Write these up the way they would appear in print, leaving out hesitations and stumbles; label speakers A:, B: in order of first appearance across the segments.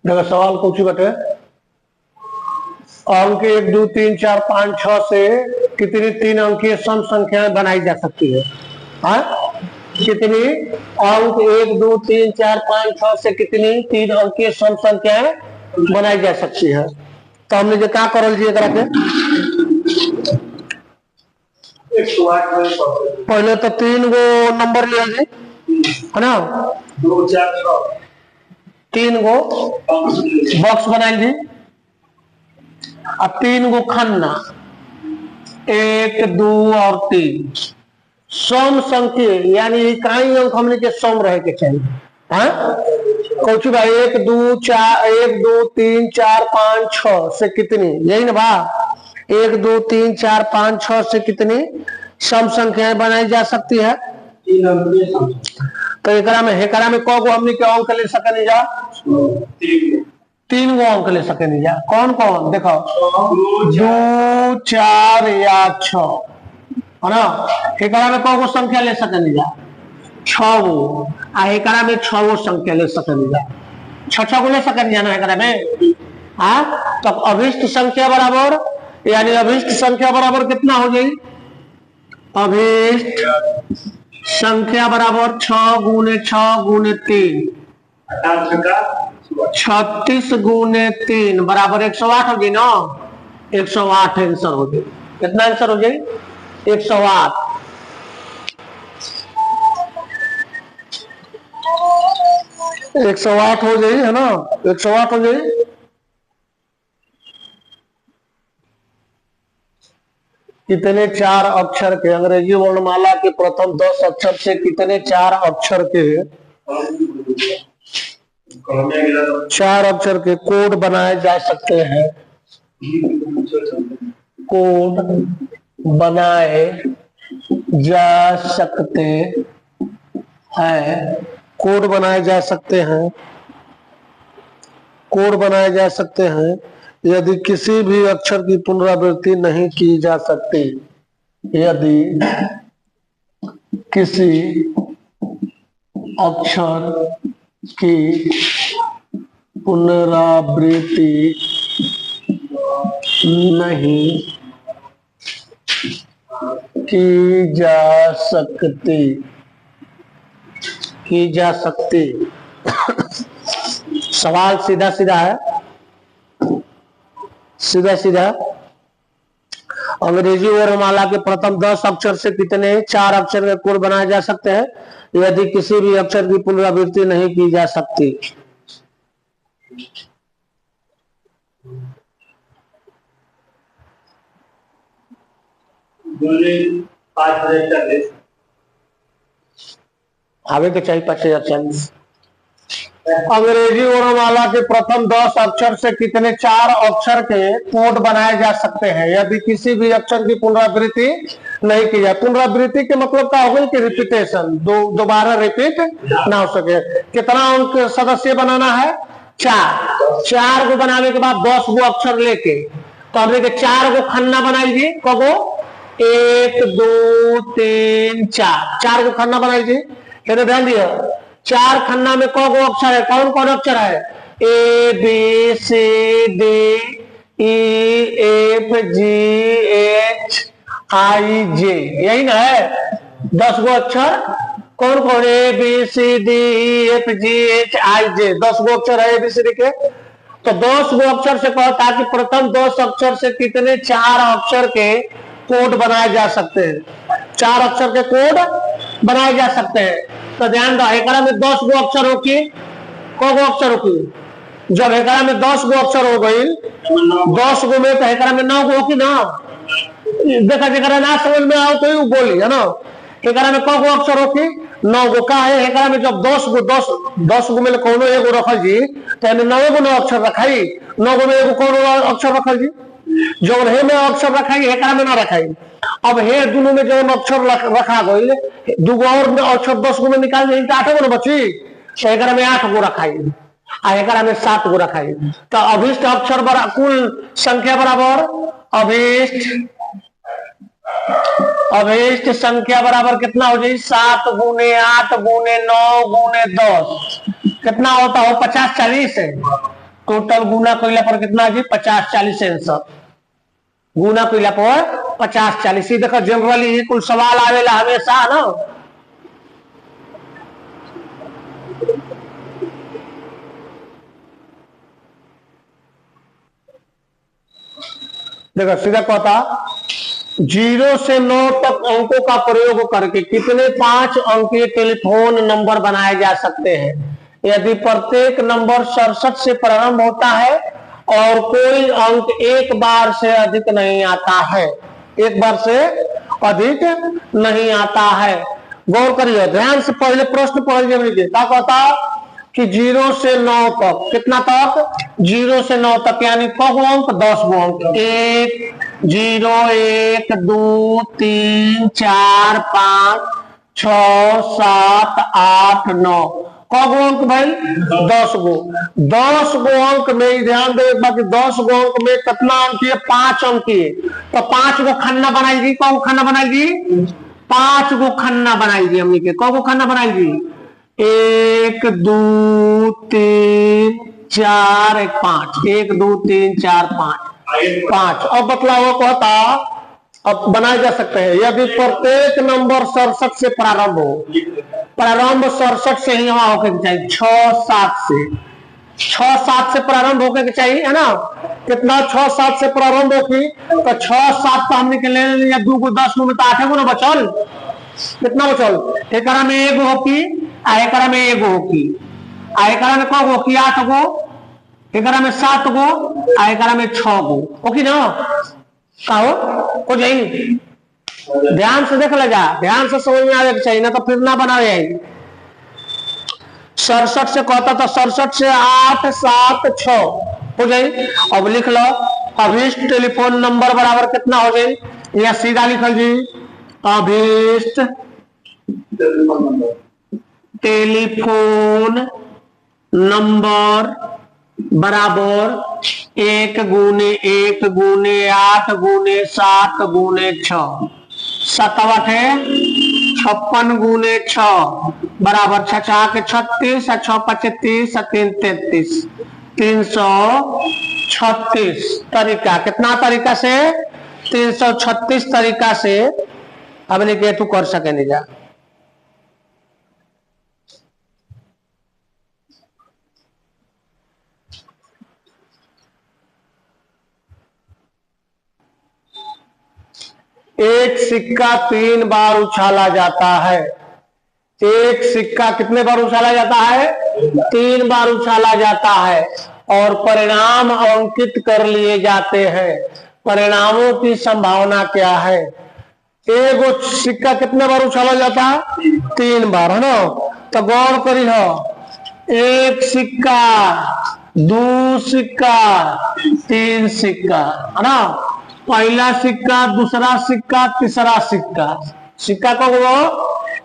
A: देखो सवाल कुछ बटे अंक 1 2 3 4 5 6 से कितनी 3 अंकीय सम संख्याएं बनाई जा सकती है? हाँ, कितनी अंक 1 2 3 4 5 6 से कितनी 3 अंकीय सम संख्याएं बनाई जा सकती है? तो हमने जो क्या करल जी एकरा के पहले तो 3 गो नंबर लिया जी, है ना,
B: 2 4 6
A: 3 गो बॉक्स बनाई जी, अब 3 गो खन्ना 1 2 और 3 सम संख्या यानी इकाई अंक हमने के सम रहे के चाहिए। हाँ, कौची भाई 1 2 4 1 2 3 4 5 6 से कितनी, यही ना बा 1 2 3 4 5 6 से कितनी सम संख्याएं बनाई जा सकती है? तो एकरा में कौ गो हमने के अंक ले सके जा? 3 गो अंक ले सके जा। कौन कौन देखो 2 4 या 6, है ना। एकरा में कौ गो संख्या ले सके जा? 6 गो। आ एकरा में 6 गो संख्या ले सके जा, 6 गो ले सके जा ना एकरा में। हाँ, तो अभिष्ट संख्या बराबर यानी अभिष्ट संख्या बराबर कितना हो जाए? अभिष्ट संख्या बराबर 6 गुने 6 गुने 3 36 गुने 3 बराबर 108 हो गई ना। 108 आंसर हो गई। कितना आंसर हो जाए? 108। एक 108 हो जाए, है ना, 108 हो जाए। कितने 4 अक्षर के अंग्रेजी वर्णमाला के प्रथम 10 अक्षर से कितने 4 अक्षर के 4 अक्षर के कोड बनाए जा सकते हैं? कोड बनाए जा सकते हैं, कोड बनाए जा सकते हैं, कोड बनाए जा सकते हैं यदि किसी भी अक्षर की पुनरावृत्ति नहीं की जा सकती। यदि किसी अक्षर की पुनरावृत्ति नहीं की जा सकती। सवाल सीधा सीधा है, सीधा सीधा। अंग्रेजी वर्णमाला के प्रथम 10 अक्षर से कितने 4 अक्षर के कोड बनाए जा सकते हैं यदि किसी भी अक्षर की पुनरावृत्ति नहीं की जा सकती? आगे के चाहिए 5040। अंग्रेजी वर्णमाला के प्रथम 10 अक्षर से कितने 4 अक्षर के कोड बनाए जा सकते हैं यदि किसी भी अक्षर की पुनरावृत्ति नहीं की जाए? पुनरावृत्ति के मतलब क्या होगा कि रिपीटेशन, दोबारा रिपीट ना हो सके। कितना अंक सदस्य बनाना है? 4। 4 को बनाने के बाद 10 गो अक्षर लेके तो हमने के 4 गो खन्ना बनाइए। कगो 1 2 3 4, 4 गो खन्ना बनाइए। ध्यान दिया 4 खन्ना में कौ गो अक्षर है? कौन कौन अक्षर है? A B C D E F G H I J, यही ना है 10 गो अक्षर। कौन कौन? A B C D E F G H I J, 10 गो अक्षर है एबीसीडी के। तो 10 गो अक्षर से कहो ताकि प्रथम 10 अक्षर से कितने 4 अक्षर के कोड बनाए जा सकते हैं? 4 अक्षर के कोड बनाए जा सकते हैं। तो ध्यान दो एकरा में 10 गो अक्षर हो की को गो अक्षर हो की? जब एकरा में 10 गो अक्षर हो गई 10 गो में तो एकरा में 9 गो हो की ना। देखा जरा ना समझ में आओ तो ही बोली, है ना। एकरा में को गो अक्षर हो की? 9 गो। का है एकरा में जब 10 गो में कोनो एगो रखल जी तो 9 गो 9 अक्षर रखाई, 9 गो में एगो कोनो अक्षर रखल जी। जो हे में अक्षर रखाई एकरा में ना रखाई। अब हे दोनों में जो अक्षर रखा गई 2 गो और अक्षर 10 गो में निकाल दें तो 8 गो ना बची। तो एकरा में 8 गो रखाई आ एकरा में 7 गो रखाई। तो अभिष्ट अक्षर कुल संख्या बराबर अभिष्ट संख्या बराबर कितना हो जाए? 7 गुने 8 गुने 9 गुने 10 कितना होता हो? 50 40 है। टोटल गुना कइला पर कितना जी 50 40 आंसर गुना कइला पर 50 40। देखो जनरली कुल सवाल आवेला हमेशा ना। देखो सीधा कहता 0 से 9 तक अंकों का प्रयोग करके कितने 5 अंकीय टेलीफोन नंबर बनाए जा सकते हैं यदि प्रत्येक नंबर 67 से प्रारंभ होता है और कोई अंक एक बार से अधिक नहीं आता है, एक बार से अधिक नहीं आता है। गौर करिए ध्यान से, पहले प्रश्न पढ़ लीजिए। क्या कहता कि 0 से 9 तक, कितना तक 0 से 9 तक यानी क अंक 10 अंक 1 0 1 2 3 4 5 6 7 8 9 कगो अंक भाई 10 गो। 10 गो अंक में ध्यान दे बाकी 10 गो अंक में कितना अंक है 5 अंक है तो 5 गो खन्ना बनाएगी। कौ खन्ना बनाएगी 5 गो खन्ना बनाएगी। हमने के कौ खन्ना बनाएगी 1 2 3 4 1 5 1 2 3 4 5। अब बतलाओ कहता अब बनाए जा सकते हैं यदि प्रत्येक नंबर 67 से प्रारंभ हो। प्रारंभ 67 से ही वहां होके चाहिए 6 7 से प्रारंभ होके चाहिए है ना। कितना 6 7 से प्रारंभ होगी तो 6 7 तो हमने ले लिया 2 को 10 में तो 8 गो ना बचल। कितना बचल एकरा में एगो होकी एकरा में एगो होकी एकरा में कगो होकी 8 गो एकरा में 7 गो एकरा में 6 गो होकी ना। कहो हो जाई ध्यान से देख लेगा, ध्यान से समझ में आवे चाहिए ना तो फिर ना बनावे जाएगी। 67 से कहता था 67 से 8 7 6 हो जाए। अब लिख लो अभीष्ट टेलीफोन नंबर बराबर कितना हो जाए या सीधा लिखल जी अभीष्ट टेलीफोन नंबर बराबर 1 गुने 1 गुने 8 गुने 7 गुने 6 7 है 56 गुने 6 बराबर 6 के 36 6 5 30 3 33 336 तरीका। कितना तरीका से 336 तरीका से हमने के तू कर सके नहीं जा। एक सिक्का 3 बार उछाला जाता है। एक सिक्का कितने बार उछाला जाता है 3 बार उछाला जाता है और परिणाम अंकित कर लिए जाते हैं। परिणामों की संभावना क्या है। एक सिक्का कितने बार उछाला जाता है 3 बार है ना। तो गौर करी हो 1 सिक्का 2 सिक्का 3 सिक्का है ना। पहला सिक्का दूसरा सिक्का तीसरा सिक्का। सिक्का को वो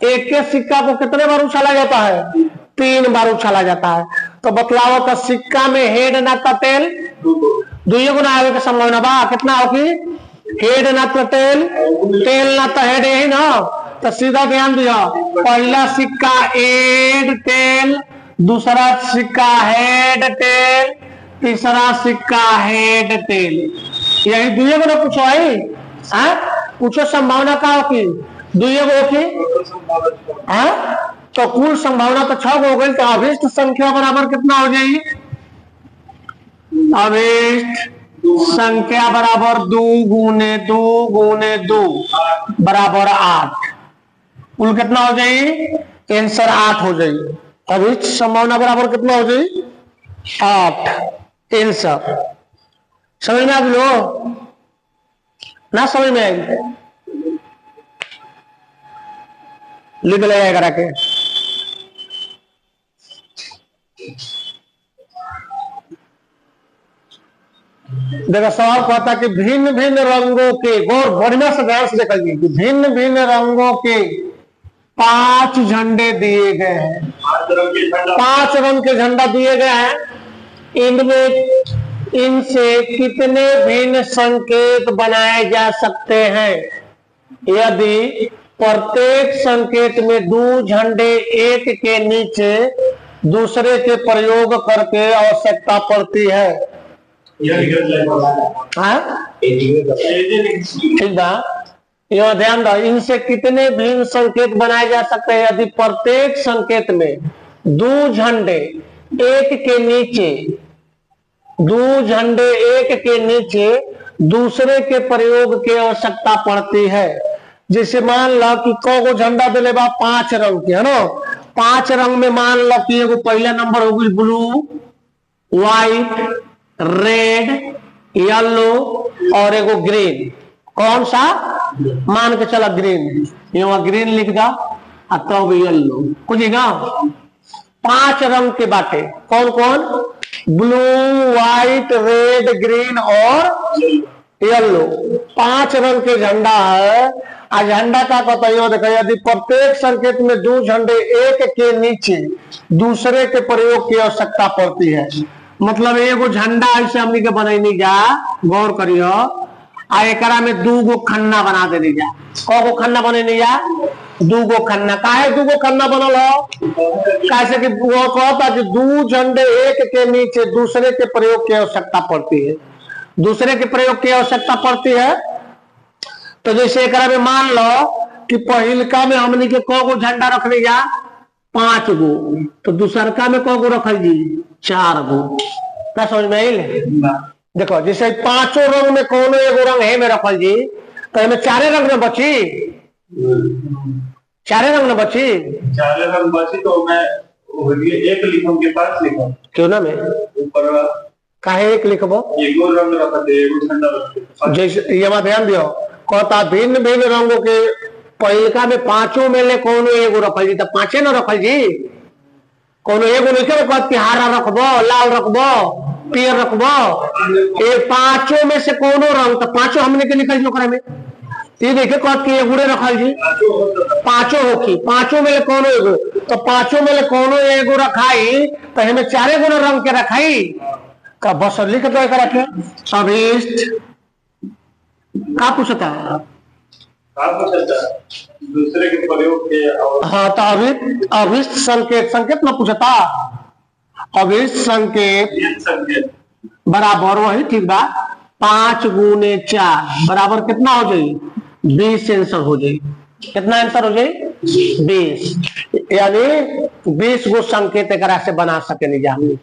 A: एक के सिक्का को कितने बार उछाला जाता है 3 बार उछाला जाता है। तो बतलाओ तो सिक्का में हेड ना तो टेल 2 गुना आगे का संभावना बा कितना होगी हेड ना तो टेल टेल ना तो हेड यही ना। तो सीधा ध्यान दिया पहला सिक्का हेड टेल दूसरा सिक्का हेड टेल तीसरा सिक्का हेड टेल यही 2 गुना पूछो आई पूछो संभावना का होगी 2 गो की तो कुल संभावना तो 6 गो हो गई। तो अभीष्ट संख्या बराबर कितना हो जाएगी अभीष्ट संख्या बराबर 2 गुने 2 गुने 2 बराबर 8। कुल कितना हो जाएगी आंसर 8 हो जाएगी। अभीष्ट संभावना बराबर कितना हो जाएगी 8 आंसर। समझ में आ लो ना समझ में आएगी लिख ले करा के। देखो सवाल कहता कि भिन्न भिन्न रंगों के गौर बढ़िया से ध्यान से देखिए कि भिन्न भिन्न रंगों के 5 झंडे दिए गए हैं। 5 रंग के झंडा दिए गए हैं। इनमें इनसे कितने भिन्न संकेत बनाए जा सकते हैं यदि प्रत्येक संकेत में 2 झंडे एक के नीचे दूसरे के प्रयोग करके आवश्यकता पड़ती है। ठीक बा, यह ध्यान दो, इनसे कितने भिन्न संकेत बनाए जा सकते हैं यदि प्रत्येक संकेत में दो झंडे एक के नीचे, दो झंडे एक के नीचे दूसरे के प्रयोग की आवश्यकता पड़ती है। जैसे मान लो कि को झंडा दिले बा 5 रंग के, है ना, 5 रंग में मान लो कि एगो पहला नंबर हो गई ब्लू, व्हाइट, रेड, येलो और एगो ग्रीन। कौन सा? मान के चला ग्रीन, यहाँ ग्रीन लिख दा, तब येलो कुछ 5 रंग के बाटे। कौन कौन? ब्लू, व्हाइट, रेड, ग्रीन और येलो, 5 रंग के झंडा है। आ झंडा का बताइए, देखो यदि प्रत्येक संकेत में दो झंडे एक के नीचे दूसरे के प्रयोग की आवश्यकता पड़ती है, मतलब एगो झंडा ऐसे हमनी के बनैनी जा, गौर करियो, आ एकरा में 2 गो खन्ना बना देनी जा। को खन्ना बनेनी जा? 2 गो खन्ना। काहे 2 गो खन्ना बनल हो? कैसे कि वो कहता कि 2 झंडे एक के नीचे दूसरे के प्रयोग की आवश्यकता पड़ती है, दूसरे के प्रयोग की आवश्यकता पड़ती है। तो जैसे एकरा में मान लो कि पहिलका में हमनी के को गो झंडा रखने जा? 5 गो। तो दूसरका में को गो रखल जी? 4 गो। क्या समझ में आइल? देखो जैसे 5 रंग में कोनो एगो रंग है में रखल जी, तो हमें 4 रंग में बची, 4 रंग में बची,
B: 4 रंग बची। तो मैं एक लिखूं के 5 लिखूं
A: क्यों ना? मैं
B: ऊपर
A: काहे एक लिखबो?
B: एगो रंग रखते, एगो झंडा रखते।
A: जैसे ये बात ध्यान दियो, कहता भिन्न भिन्न रंगों के पहिलका में 5 में ले कोनो एगो रखल जी, तो 5 न रखल जी, कोनो एगो नहीं कहत कि हरा रखबो, लाल रखबो, पियर रखबो, ये 5 में से कोनो रंग, तो 5 हमने के लिखल जो करे में, ये देखे कहत कि एगुड़े रखल जी, 5 होखी, 5 में ले कोनो एगो, तो 5 में ले कोनो एगो रखाई, तो हमें 4 गो रंग के रखाई का बस लिख दो एक रखे। अभिष्ट का पूछता है?
B: दूसरे के प्रयोग के।
A: हाँ, तो अभिष्ट संकेत, संकेत ना पूछता, अभिष्ट संकेत बराबर वही, ठीक बा, 5 गुने 4 बराबर कितना हो जाए? 20 आंसर हो जाए। कितना आंसर हो जाए? 20। यानी 20 गो संकेत एक से बना सके नहीं जा। हमने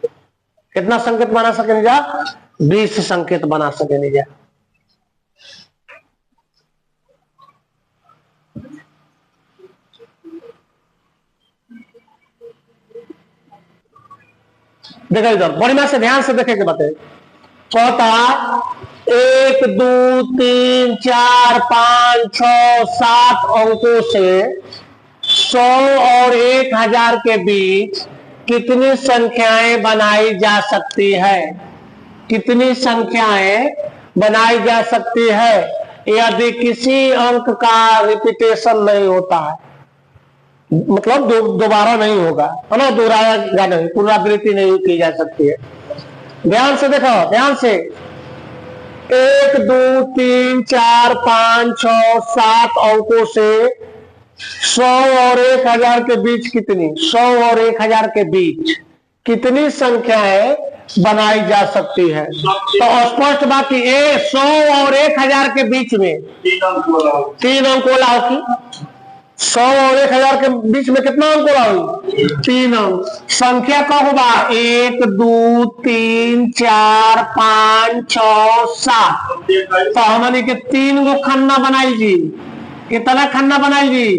A: कितना संकेत बना सके नहीं जा? 20 संकेत बना सके नहीं जा। देखो इधर बढ़िया से ध्यान से देखे के बातें। चौथा 1 2 3 4 5 6 7 अंकों से 100 और 1000 के बीच कितनी संख्याएं बनाई जा सकती है? कितनी संख्याएं बनाई जा सकती है यदि किसी अंक का रिपीटेशन नहीं होता है, मतलब दोबारा नहीं होगा, है ना, दोहराया नहीं, पुनरावृत्ति नहीं की जा सकती है। ध्यान से देखो, ध्यान से। 1 2 3 4 5 6 7 अंकों से 100 और 1000 के बीच कितनी, 100 और 1000 के बीच कितनी संख्याएं बनाई जा सकती है? तो स्पष्ट बात कि 100 और 1000 के बीच में 3 अंक वाला होगी। 100 और 1000 के बीच में कितना अंक होगी? 3 अंक। संख्या का होगा 1 2 3 4 5 6 7। तो हमने के 3 गो खन्ना बनाई जी। कितना खन्ना बनाई जी?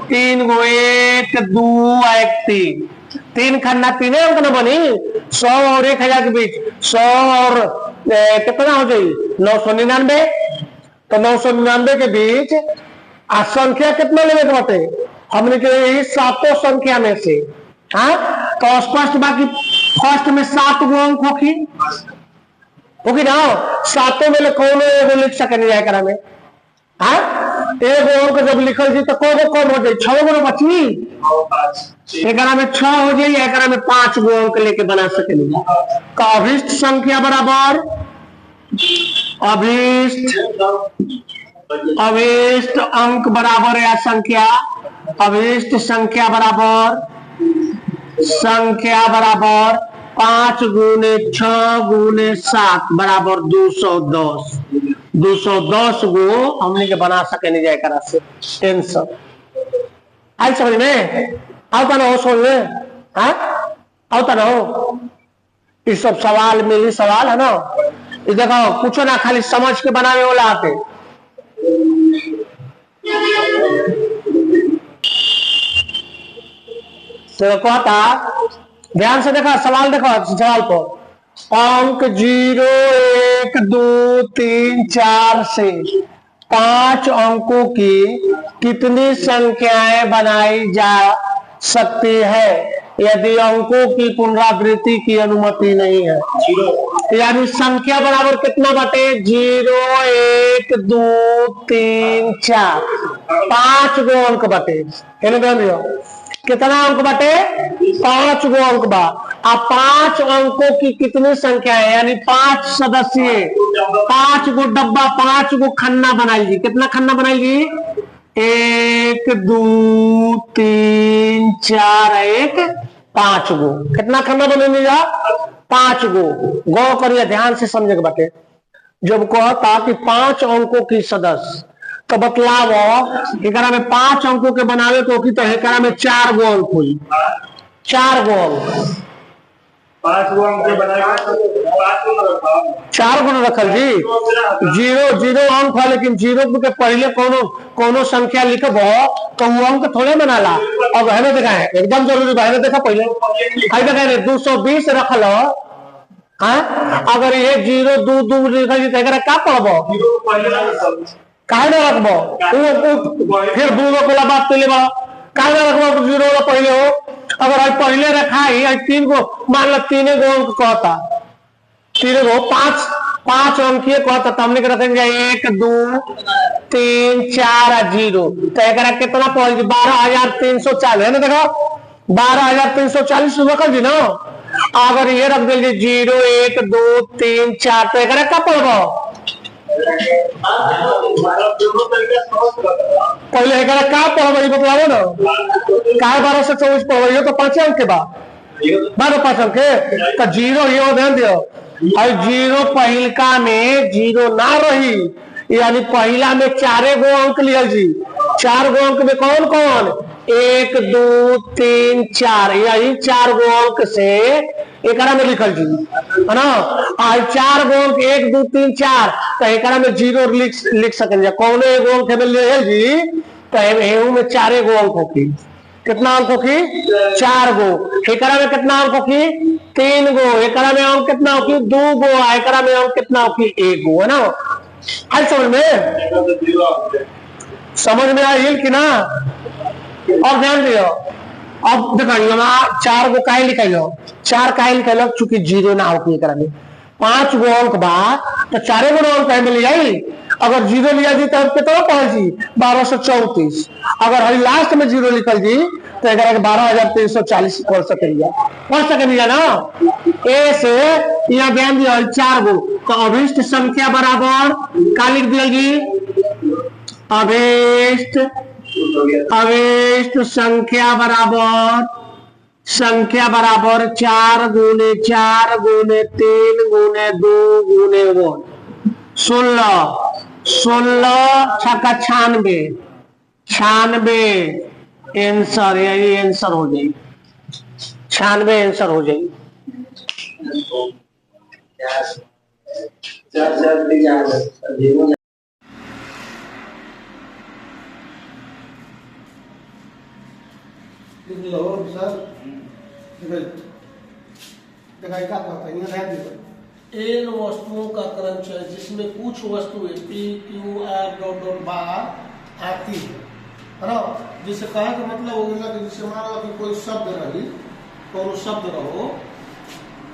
A: 3 गो, 1 2 1 3, 3 खन्ना, 3 अंक न बनी। 100 और 1000 के बीच 100 और कितना हो जाए? 999। तो 999 के बीच आ संख्या कितना लेवे के बाटे? हमने के यही 7 संख्या में से, हाँ, तो स्पष्ट बाकी फर्स्ट में 7 गो अंक होगी ना। 7 में कौन एगो लिख सके नहीं जाए में, हाँ, एगो अंक जब लिखल जी तो को कम हो जाए? 6 गो बची, एकरा में 6 हो जाए, एकरा में 5 गो अंक लेके बना सके नहीं जाए। तो अभिष्ट संख्या बराबर अभिष्ट अंक बराबर या संख्या, अभिष्ट संख्या बराबर संख्या बराबर 5 गुने 6 गुने 7 बराबर 210। 210 गो हमने के बना सके नहीं जाए करा से आंसर आई समझ में आता ना हो समझ में आता ना हो। इस सब सवाल मिली सवाल है ना, ये देखो कुछ ना खाली समझ के बनाने वाला आते। तो कहता ध्यान से देखा सवाल, देखो सवाल को अंक 0 1 2 3 4 से 5 अंकों की कितनी संख्याएं बनाई जा सकती है यदि अंकों की पुनरावृत्ति की अनुमति नहीं है। यानी संख्या बराबर कितना बटे 0 1 2 3 4 5 गो अंक बटे कितना अंक बटे 5 गो अंक बा। अब 5 अंकों की कितनी संख्या है यानी 5 सदस्य 5 गो डब्बा 5 गो खन्ना बनाइए। कितना खन्ना बनाइए 1 2 3 4 1 5 गो। कितना खन्ना बने जा 5 गो। गौ करिए ध्यान से समझे के बाटे। जब कहता कि 5 अंकों की सदस्य तो बतलावो एकरा में 5 अंकों के बनावे को की तो एकरा में 4 गो अंक हुई। 4 गो अंक
B: 5 गो अंक के बनाए
A: 4 गो रखल जी। 0 0 अंक है लेकिन 0 के पहले कोनो संख्या लिखब तो वो अंक थोड़े बनाला। अब है देखा है एकदम जरूरी है देखा पहले है देखा 220 रखल। अगर ये 0 2 2 लिखल तो का पढ़ब काहे ना रखबो फिर 2 गो पहला बात पहले बड़ा काहे ना रखबो 0 वाला पहले हो। अगर आज पहले रखा है 3 गो मान लो 3 गो अंक कहता 3 गो 5 अंक कहता तो हमने रखेंगे 1 2 3 4 0 तो एक कितना पहुंच 12,340 है ना। देखो 12,340 रखल जी ना। अगर ये रख दीजिए 0 1 2 3 4 तो एक का पड़ब पहले एक का पढ़ब बतलावो ना का 12 से 24 पढ़ब तो 5 अंक के बाद 5 अंक के तो 0 ये ध्यान दियो। और 0 पहिलका में 0 ना रही यानी पहला में 4 गो अंक लिया जी। 4 गो अंक में कौन कौन 1 2 3 4 यही 4 गो अंक से एकरा में लिखल जी है ना। और 4 गो अंक 1 2 3 4 तो एकरा में 0 लिख सकते कौन एगो अंक में ले जी तो एहू में 4 गो अंक होगी। कितना अंक होगी 4 गो। एकरा में कितना अंक होगी 3 गो। एकरा में अंक कितना होगी 2 गो। एकरा में अंक कितना होगी 1 गो है ना। आई समझ में आई कि ना। और ध्यान दियो अब देखिए 4 गो काहे लिखलो 4 काहे लिखलो चूंकि 0 ना होगी एकरा में 5 गो अंक बा तो 4 गो अंक काहे में ले आई। अगर 0 लिया जी तो कितना पहुंची 1234। अगर हरी लास्ट में 0 लिखल जी तो एक 12,340 पढ़ सके ना। ए से यहाँ ध्यान दिया 4 गो तो अभिष्ट संख्या बराबर का लिख दिया जी अभिष्ट संख्या बराबर 4 गुने 4 गुने 3 गुने 2 गुने 16 16 छक्का 96 आंसर यही आंसर हो जाएगी 96 आंसर हो जाएगी।
C: इन वस्तुओं का क्रमशः जिसमें कुछ वस्तुएं P Q R dot dot बार आती है ना। जिसे कहा का मतलब हो गया कि जिसे मान लो कि कोई शब्द रही कोई शब्द रहो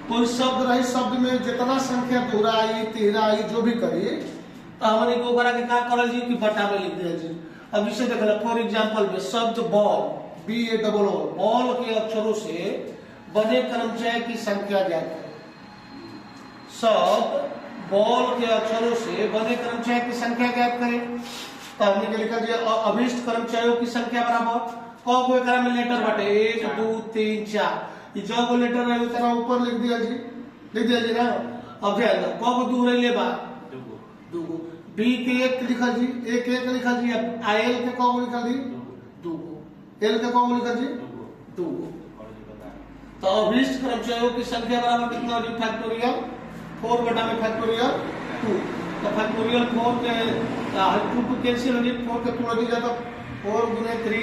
C: कोई शब्द रही शब्द में जितना संख्या दोहराई तिहराई जो भी करी तो हमने को करा के का करल जी कि बटा में लिख दिया जी। अब इसे देख लो फॉर एग्जांपल में शब्द बॉल BALL बॉल के अक्षरों से बने क्रमचय की संख्या ज्ञात करें। शब्द बॉल के अक्षरों से बने क्रमचय की संख्या ज्ञात करें तो हमने लिखा जी अभिष्ट क्रमचयों की संख्या बराबर कौ गो एकरा में लेटर बाटे 1 2 3 4 ई जो गो लेटर रहे उतना ऊपर लिख दिया जी ना। अब ध्यान दो कौ गो दू रहे बा दू गो बी के 1 लिखा जी 1 लिखा जी। अब एल के कौ गो लिखा जी दू गो एल के कौ गो लिखा जी दू गो। तो अभिष्ट क्रमचयों की संख्या बराबर कितना होगी फैक्टोरियल 4 बटा में फैक्टोरियल 2। तो फैक्टोरियल 4 के 2 कैंसिल हो गई 4 के 2 लगी जाता 4 गुने 3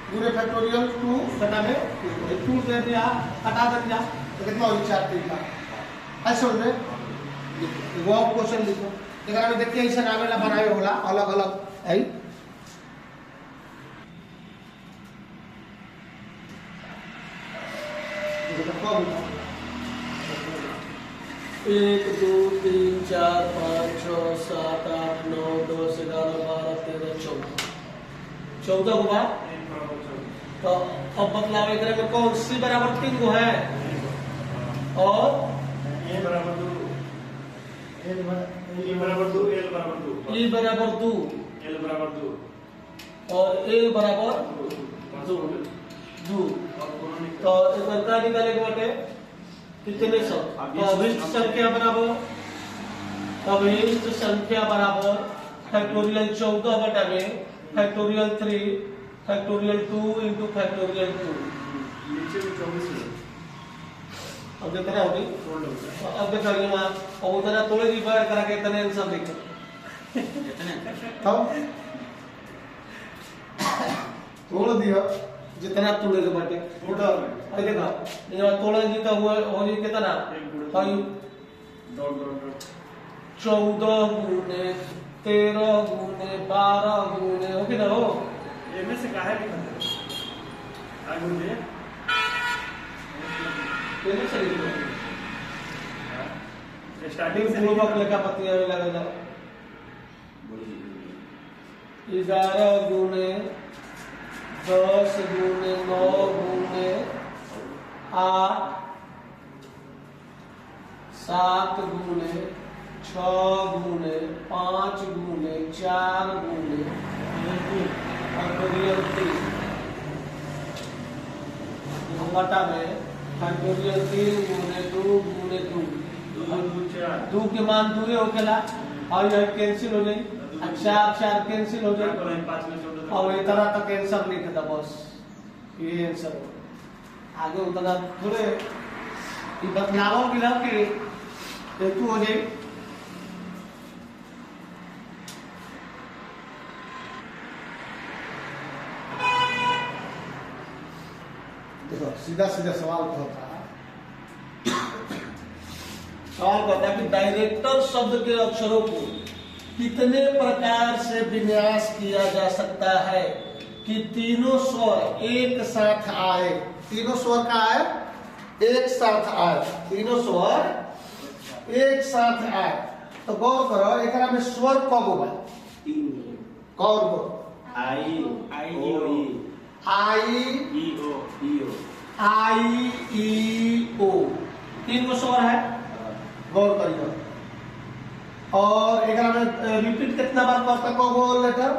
C: गुने फैक्टोरियल 2 बटा में 2 दे दिया हटा दे तो कितना हो 4 3 का ऐसे होने वो क्वेश्चन लिखो एकरा में देखिए ऐसा नावेला बनाए होला अलग अलग है। एक 2 3 4 5 6 7 8 9 10 11 12 13 14 को बात। तो अब बदलाव एकरे में कौन सी बराबर 3 को है और
B: ए बराबर 2
C: ई बराबर 2
B: एल बराबर 2
C: और ए बराबर 2 तो एकर का निकाले के बाटे कितने सौ। तो अभिष्ट संख्या बराबर फैक्टोरियल 14 बटा में फैक्टोरियल 3 फैक्टोरियल 2 इंटू फैक्टोरियल 2
B: नीचे में 24
C: अब कितना होगी अब देखिए वहाँ और उतना तोड़े जी बार करा के इतने आंसर लिखे तब तोड़ दिया जितना तोड़े के बाटे उधर अरे देखा ये तोड़े जी तो हुआ हो जी कितना भाई 14 गुने 13 गुने 12 गुने हो कि ना हो
B: एम से काहे लिखा आगे दे
C: ये सही है
B: स्टार्टिंग से
C: पूर्व वक्त लेखा पतिया में लगा जाओ 11 गुने 10 गुने 9 गुने 8 7 गुने 6 गुने 5 गुने 4 गुने फैक्टोरियल 3 बटा में फैक्टोरियल 3 गुने 2 गुने 2 के मान 2 होकेला और यह कैंसिल हो जाए 4 कैंसिल हो जाए और इतना तक आंसर लिख दे बस ये आंसर आगे उतना थोड़े ये बदलाव मिला के तू हो जाए। देखो सीधा सवाल होता है सवाल कहता है कि डायरेक्टर शब्द के अक्षरों को कितने प्रकार से विन्यास किया जा सकता है कि तीनों स्वर एक साथ आए। तीनों स्वर का आए एक साथ आए तीनों स्वर एक साथ आए। तो गौर करो एकरा में स्वर कब होगा कौन को आई ई ओ 3 गो स्वर है गौर करिए। और एकरा में रिपीट कितना बार करता कौन लेटर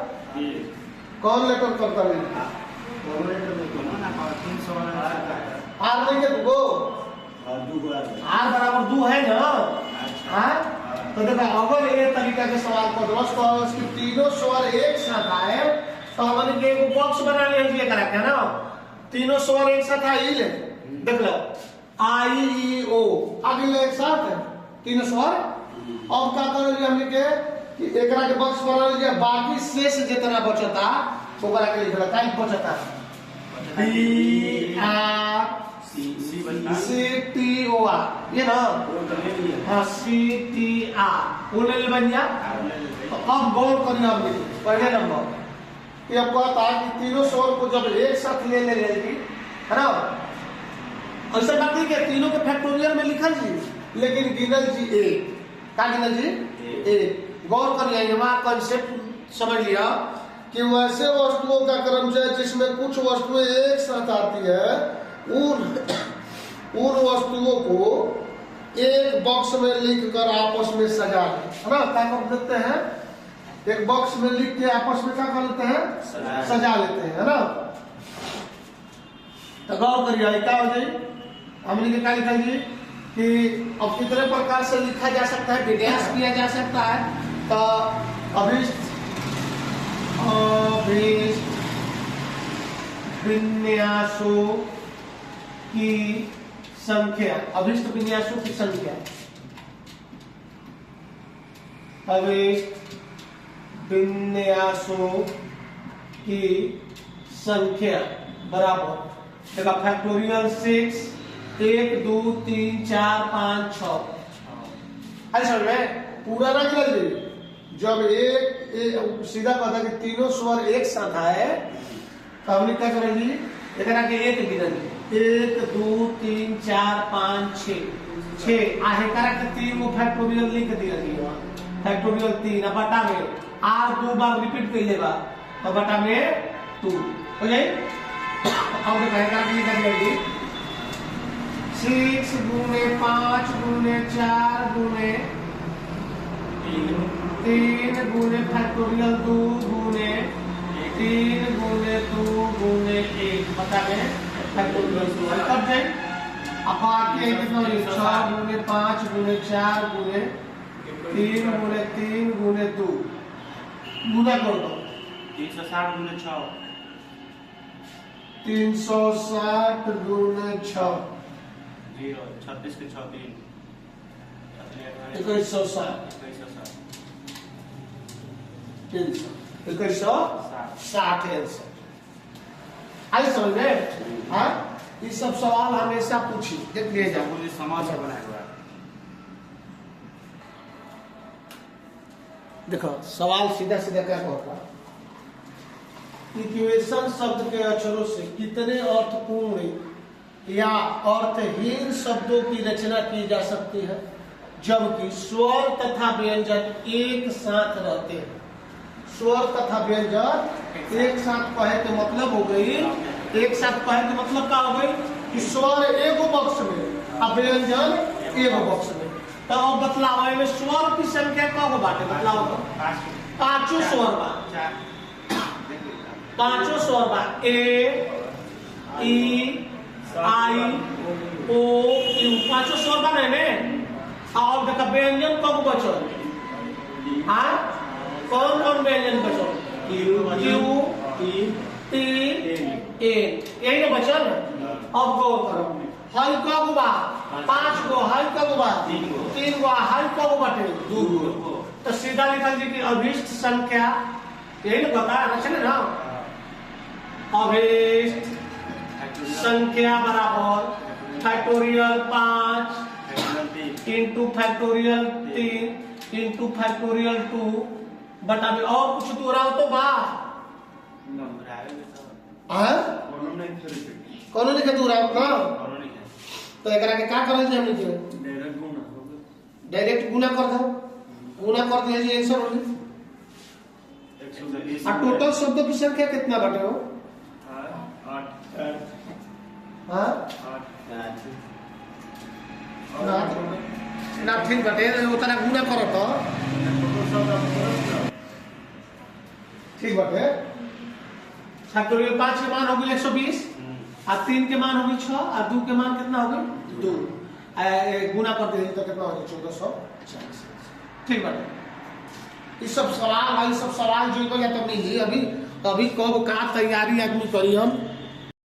C: कौन लेटर करता है आर नहीं के दो आर बराबर 2 है ना। हाँ तो देखो अगर ये तरीका के सवाल को दोस्त तो इसके तीनों स्वर एक साथ आए तो हमने के एक बॉक्स बना लिया ये करा के ना तीनों स्वर एक साथ आई ले देख लो आई ई ओ अगले एक साथ है तीनों स्वर। अब क्या कर लिया हमने के कि एकरा के बॉक्स बना लिया बाकी शेष जितना बचता ओकरा के लिखला काई बचता B R C T O R ये ना हाँ सी टी आर वो ले बन गया। तो अब गौर करिए हमने पहले नंबर कि अब कहता है कि तीनों स्वर को जब एक साथ ले लेगी है ना ऐसा बात नहीं कि तीनों के फैक्टोरियल में लिखल जी लेकिन गिनल जी एक क्या गिनल जी एक। गौर करिए वहां कंसेप्ट समझ लिया कि वैसे वस्तुओं का क्रमचय जिसमें कुछ वस्तुएं एक साथ आती है उन वस्तुओं को एक बॉक्स में लिखकर आपस में सजा है ना क्या कर देते हैं एक बॉक्स में लिख के आपस में क्या कर लेते हैं सजा लेते हैं है ना। तो गौर करिए क्या हो जाए, हमने क्या लिखा जी कि अब कितने प्रकार से लिखा जा सकता है, विन्यास किया जा सकता है। तो अभिष्ट विन्यासों की संख्या, अभिष्ट विन्यासों की संख्या, अभिष्ट विन्यासों की संख्या बराबर देखा फैक्टोरियल 6 1 2 3 4 5 6। अरे समझ में पूरा ना कर दे, जब एक सीधा पता कि तीनों स्वर एक साथ आए तो हमने क्या करेंगे, एक एक गिनेंगे 1 2 3 4 5 6 आहे करा के 3 को फैक्टोरियल लिख दिया, फैक्टोरियल 3 बटा में आर 2 बार रिपीट कर लेगा तो बटा में 2 हो जाए। अब कहेगा कि लिख दिया 6 गुने 5 गुने 4 गुने 3 गुने फैक्टोरियल 2 गुने 3 गुने 2 गुने 1 बता में फैक्टोरियल 2 कब जाए। अब आगे कितना हो 6 गुने 5 गुने 4 गुने 3 गुने 3 गुने 2 गुना कर दो
B: 360 गुने 6
C: 360 गुने 6
B: 0 36 के 6 3
C: 2160 2160 आंसर आई समझ में। हाँ ये सब सवाल हमेशा पूछी देख लिए जा
B: समाज से बनाया हुआ है।
C: देखो सवाल सीधा सीधा क्या होगा, इक्वेशन शब्द के अक्षरों से कितने अर्थपूर्ण या अर्थहीन शब्दों की रचना की जा सकती है जबकि स्वर तथा व्यंजन एक साथ रहते हैं। स्वर तथा व्यंजन एक साथ कहे के मतलब हो गई, एक साथ कहे के मतलब क्या हो गई कि स्वर एक बॉक्स में और व्यंजन एक बॉक्स में। तो अब बतलावे में स्वर की संख्या कब बाटे बतलाओ तो पांचों स्वर बा, पांचों स्वर बा ए ई आई ओ यू पांचों स्वर बा ने। और देखा व्यंजन कब बचल, हाँ कौन कौन व्यंजन बचल क्यू टी एन यही ना बचल। अब गौर करो हल कब बा 5 गो, हल कब बा 3 गो, हल कब बाटे 2 गो। तो सीधा लिखल जी कि अभिष्ट संख्या यही ना बता रचना ना, अभिष्ट संख्या बराबर factorial 5 into factorial 3 into factorial 2 बटा में और कुछ तो रहा तो बा कौन लिखे तू रहा ना। तो एकरा के का करल जे हमनी के डायरेक्ट गुना कर दो, गुना कर दिया जी आंसर हो गई। और टोटल शब्दों की संख्या कितना बटे हो 8 हां ना ठीक बटे उतना गुना करो तो ठीक बटे। फैक्टोरियल 5 के मान हो गई 120 और 3 के मान हो गई 6 और 2 के मान कितना हो गई 2 गुना कर दे तो कितना हो गया 1440। ठीक बात। ये सब सवाल जो तो या तो नहीं अभी कब का तैयारी आदमी करी हम